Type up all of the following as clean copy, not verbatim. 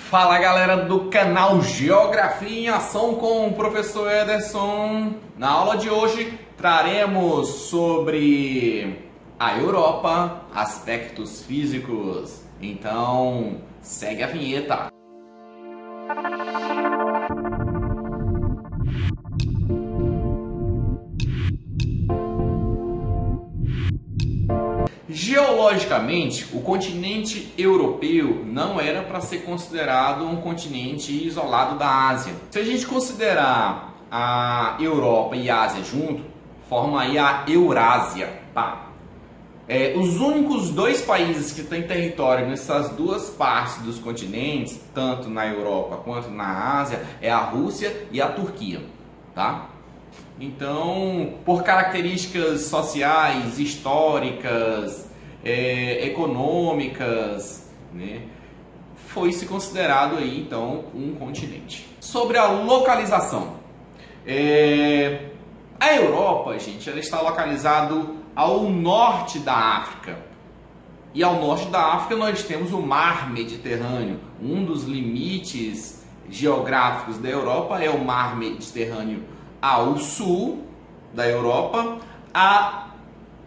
Fala galera do canal Geografia em Ação com o professor Ederson. Na aula de hoje traremos sobre a Europa, aspectos físicos. Então segue a vinheta. Geologicamente, o continente europeu não era para ser considerado um continente isolado da Ásia. Se a gente considerar a Europa e a Ásia junto, forma aí a Eurásia. Tá? Os únicos dois países que têm território nessas duas partes dos continentes, tanto na Europa quanto na Ásia, é a Rússia e a Turquia. Tá? Então, por características sociais, históricas, econômicas, né, foi se considerado aí então um continente. Sobre a localização, a Europa, gente, ela está localizado ao norte da África. E ao norte da África nós temos o Mar Mediterrâneo. Um dos limites geográficos da Europa é o Mar Mediterrâneo ao sul da Europa. A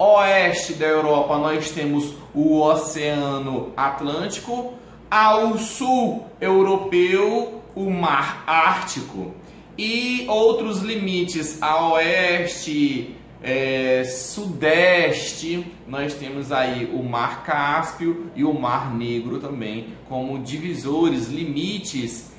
oeste da Europa nós temos o Oceano Atlântico. Ao sul europeu, o Mar Ártico. E outros limites a oeste, sudeste, nós temos aí o Mar Cáspio e o Mar Negro também como divisores, limites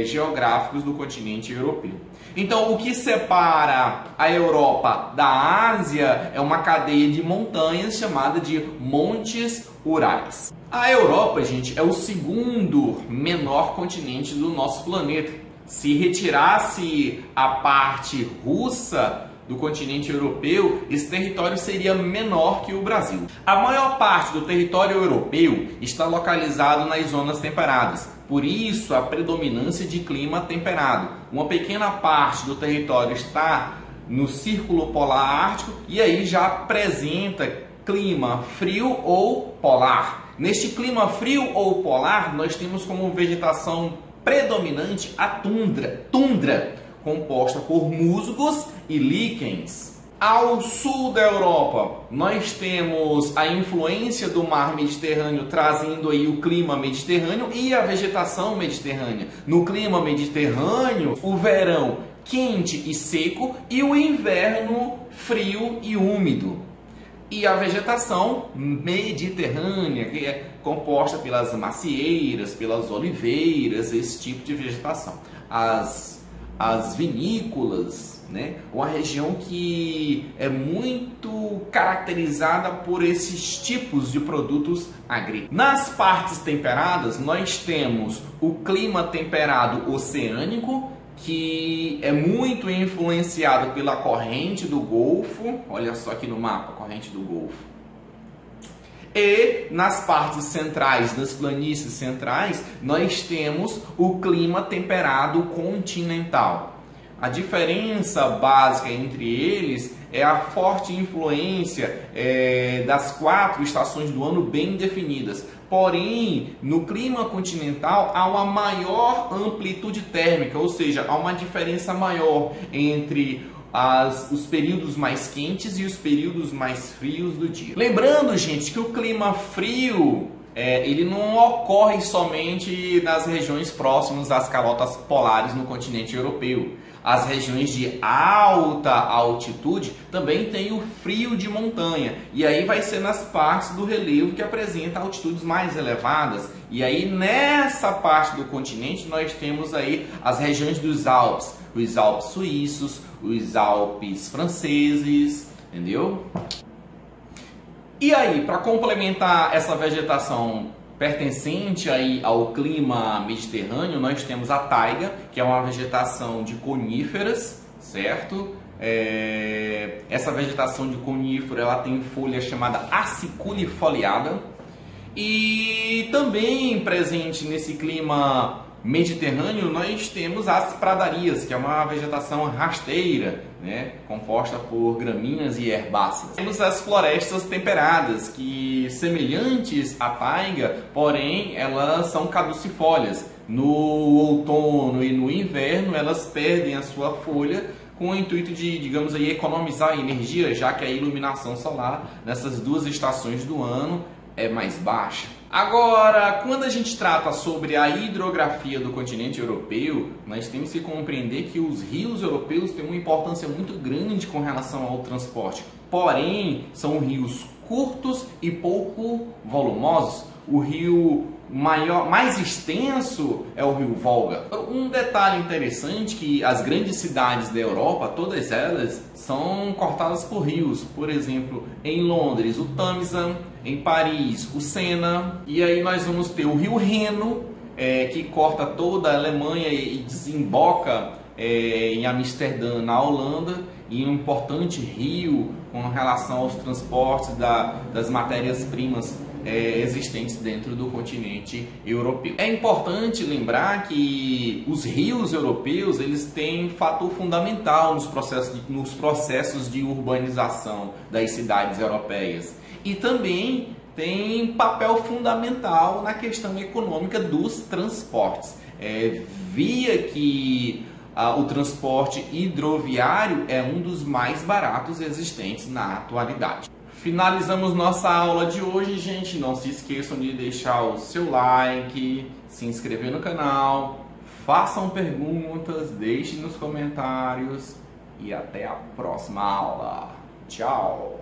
geográficos do continente europeu. Então, o que separa a Europa da Ásia é uma cadeia de montanhas chamada de Montes Urais. A Europa, gente, é o segundo menor continente do nosso planeta. Se retirasse a parte russa do continente europeu, esse território seria menor que o Brasil. A maior parte do território europeu está localizado nas zonas temperadas. Por isso, a predominância de clima temperado. Uma pequena parte do território está no Círculo Polar Ártico e aí já apresenta clima frio ou polar. Neste clima frio ou polar, nós temos como vegetação predominante a tundra, composta por musgos e líquens. Ao sul da Europa, nós temos a influência do mar Mediterrâneo trazendo aí o clima mediterrâneo e a vegetação mediterrânea. No clima mediterrâneo, o verão quente e seco e o inverno frio e úmido. E a vegetação mediterrânea, que é composta pelas macieiras, pelas oliveiras, esse tipo de vegetação. As vinícolas, né? Uma região que é muito caracterizada por esses tipos de produtos agrícolas. Nas partes temperadas, nós temos o clima temperado oceânico, que é muito influenciado pela corrente do Golfo. Olha só aqui no mapa, a corrente do Golfo. E nas partes centrais, das planícies centrais, nós temos o clima temperado continental. A diferença básica entre eles é a forte influência das 4 estações do ano bem definidas. Porém, no clima continental há uma maior amplitude térmica, ou seja, há uma diferença maior entre os períodos mais quentes e os períodos mais frios do dia. Lembrando, gente, que o clima frio ele não ocorre somente nas regiões próximas às calotas polares no continente europeu. As regiões de alta altitude também tem o frio de montanha. E aí vai ser nas partes do relevo que apresenta altitudes mais elevadas. E aí nessa parte do continente nós temos aí as regiões dos Alpes. Os Alpes suíços, os Alpes franceses, entendeu? E aí, para complementar essa vegetação pertencente aí ao clima mediterrâneo, nós temos a taiga, que é uma vegetação de coníferas, certo? Essa vegetação de conífero, ela tem folha chamada aciculifoliada. E também presente nesse clima Mediterrâneo, nós temos as pradarias, que é uma vegetação rasteira, né, composta por gramíneas e herbáceas. Temos as florestas temperadas, que semelhantes à taiga, porém elas são caducifólias. No outono e no inverno elas perdem a sua folha com o intuito de, digamos aí, economizar energia, já que a iluminação solar nessas duas estações do ano é mais baixa. Agora, quando a gente trata sobre a hidrografia do continente europeu, nós temos que compreender que os rios europeus têm uma importância muito grande com relação ao transporte. Porém, são rios curtos e pouco volumosos. O rio mais extenso é o rio Volga. Um detalhe interessante é que as grandes cidades da Europa, todas elas, são cortadas por rios. Por exemplo, em Londres, o Tamisa, em Paris, o Sena. E aí nós vamos ter o rio Reno, que corta toda a Alemanha e desemboca em Amsterdã, na Holanda, e um importante rio com relação aos transportes das matérias-primas existentes dentro do continente europeu. É importante lembrar que os rios europeus eles têm fator fundamental nos processos de urbanização das cidades europeias e também tem papel fundamental na questão econômica dos transportes. Via que o transporte hidroviário é um dos mais baratos existentes na atualidade. Finalizamos nossa aula de hoje, gente. Não se esqueçam de deixar o seu like, se inscrever no canal, façam perguntas, deixem nos comentários e até a próxima aula. Tchau!